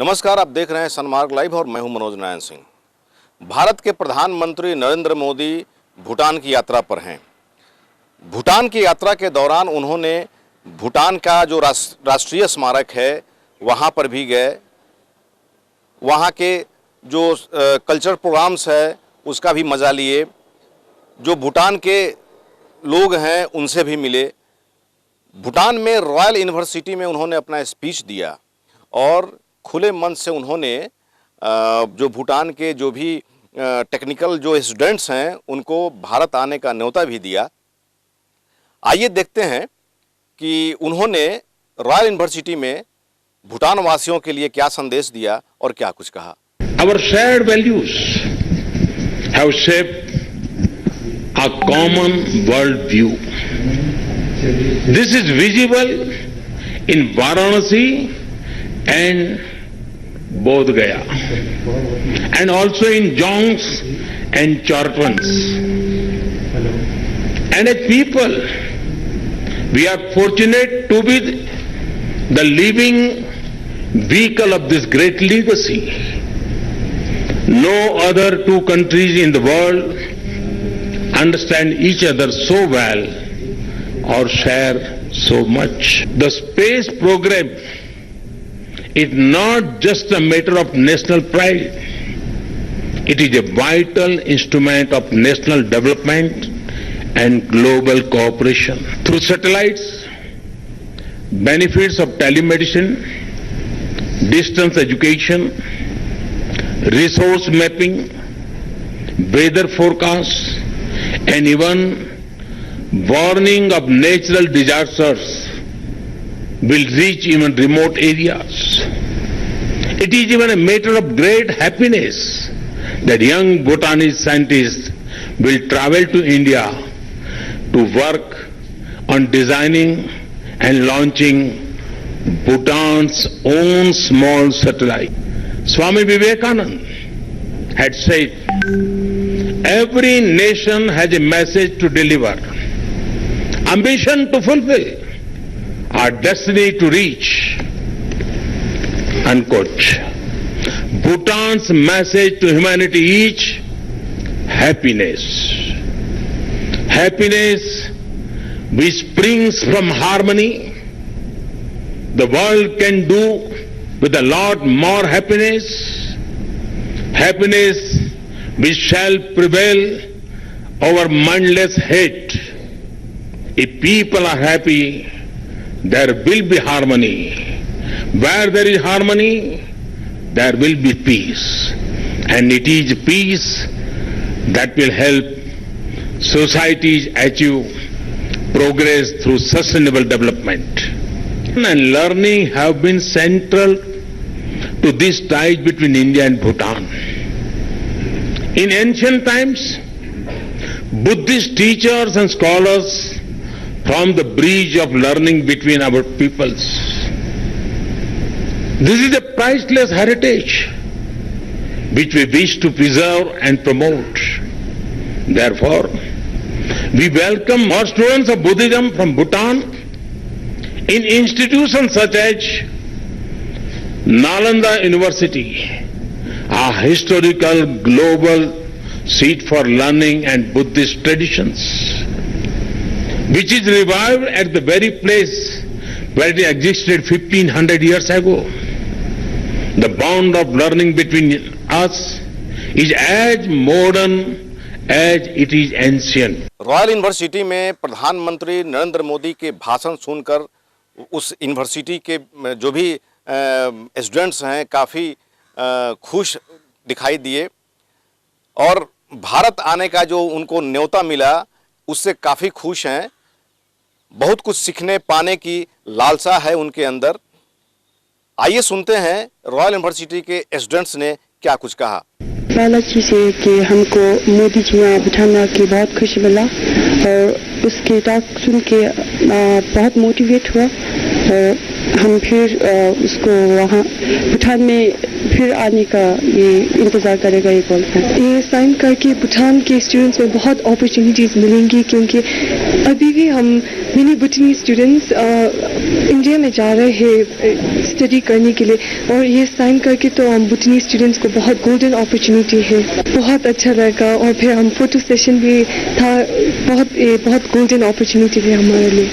नमस्कार, आप देख रहे हैं सनमार्ग लाइव और मैं हूं मनोज नारायण सिंह। भारत के प्रधानमंत्री नरेंद्र मोदी भूटान की यात्रा पर हैं। भूटान की यात्रा के दौरान उन्होंने भूटान का जो राष्ट्रीय स्मारक है वहां पर भी गए। वहां के जो कल्चर प्रोग्राम्स है उसका भी मज़ा लिए। जो भूटान के लोग हैं उनसे भी मिले। भूटान में रॉयल यूनिवर्सिटी में उन्होंने अपना स्पीच दिया और खुले मन से उन्होंने जो भूटान के जो भी टेक्निकल जो स्टूडेंट्स हैं उनको भारत आने का न्योता भी दिया। आइए देखते हैं कि उन्होंने रॉयल यूनिवर्सिटी में भूटान वासियों के लिए क्या संदेश दिया और क्या कुछ कहा। Our shared values have shaped a common world view. This is visible in Varanasi and Bodh Gaya, and also in Jongs and Chortans. And as people, we are fortunate to be the living vehicle of this great legacy. No other two countries in the world understand each other so well or share so much. The space program is not just a matter of national pride. It is a vital instrument of national development and global cooperation. Through satellites, benefits of telemedicine, distance education, resource mapping, weather forecasts, and even warning of natural disasters will reach even remote areas. It is even a matter of great happiness that young Bhutanese scientists will travel to India to work on designing and launching Bhutan's own small satellite. Swami Vivekananda had said, every nation has a message to deliver, a mission to fulfill, our destiny to reach, unquote. Bhutan's message to humanity is happiness. Happiness which springs from harmony. The world can do with a lot more happiness. Happiness which shall prevail over mindless hate. If people are happy, there will be harmony. Where there is harmony, there will be peace. And it is peace that will help societies achieve progress through sustainable development. And learning have been central to this ties between India and Bhutan. In ancient times, Buddhist teachers and scholars formed the bridge of learning between our peoples. This is a priceless heritage which we wish to preserve and promote. Therefore, we welcome more students of Buddhism from Bhutan in institutions such as Nalanda University, a historical global seat for learning and Buddhist traditions, which is revived at the very place where it existed 1500 years ago. The bond of learning between us is as modern as it is ancient. Royal university में प्रधानमंत्री नरेंद्र मोदी के भाषण सुनकर उस university के जो भी students हैं काफ़ी खुश दिखाई दिए और भारत आने का जो उनको न्योता मिला उससे काफ़ी खुश हैं। बहुत कुछ सीखने पाने की लालसा है उनके अंदर। आइए सुनते हैं रॉयल यूनिवर्सिटी के स्टूडेंट्स ने क्या कुछ कहा। पहला चीज़ है कि हमको मोदी जी यहाँ भूटान आके बहुत खुशी मिला और उसके टॉक सुन के बहुत मोटिवेट हुआ और हम फिर उसको वहाँ भूटान में फिर आने का ये इंतज़ार करेगा ये बोलते हैं। ये साइन करके भूटान के स्टूडेंट्स में बहुत अपॉर्चुनिटीज़ मिलेंगी क्योंकि अभी भी हम मिनी भूटानी स्टूडेंट्स इंडिया में जा रहे हैं स्टडी करने के लिए। और ये साइन करके तो हम भूटानी स्टूडेंट्स को बहुत गोल्डन अपॉर्चुनिटी है, बहुत अच्छा लगा। और फिर हम फोटो सेशन भी था, बहुत गोल्डन अपॉर्चुनिटी है हमारे लिए।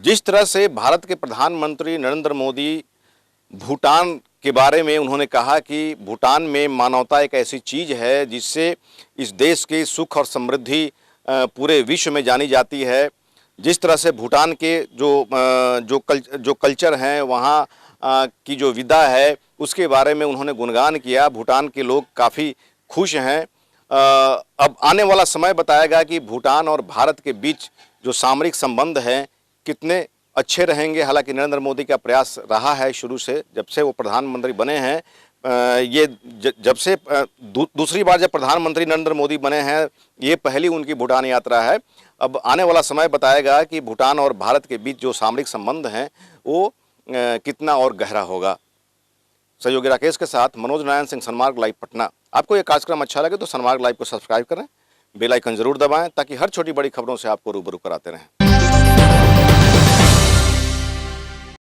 जिस तरह से भारत के प्रधानमंत्री नरेंद्र मोदी भूटान के बारे में उन्होंने कहा कि भूटान में मानवता एक ऐसी चीज़ है जिससे इस देश की सुख और समृद्धि पूरे विश्व में जानी जाती है। जिस तरह से भूटान के जो कल्चर हैं, वहाँ की जो विदा है, उसके बारे में उन्होंने गुणगान किया। भूटान के लोग काफ़ी खुश हैं। अब आने वाला समय बताएगा कि भूटान और भारत के बीच जो सामरिक संबंध हैं कितने अच्छे रहेंगे। हालांकि नरेंद्र मोदी का प्रयास रहा है शुरू से, जब से वो प्रधानमंत्री बने हैं। ये जब से दूसरी बार जब प्रधानमंत्री नरेंद्र मोदी बने हैं, ये पहली उनकी भूटान यात्रा है। अब आने वाला समय बताएगा कि भूटान और भारत के बीच जो सामरिक संबंध हैं वो कितना और गहरा होगा। सहयोगी राकेश के साथ मनोज नारायण सिंह, सनमार्ग लाइव, पटना। आपको ये कार्यक्रम अच्छा लगे तो सनमार्ग लाइव को सब्सक्राइब करें, बेल आइकन जरूर दबाएं ताकि हर छोटी बड़ी खबरों से आपको रूबरू कराते रहें।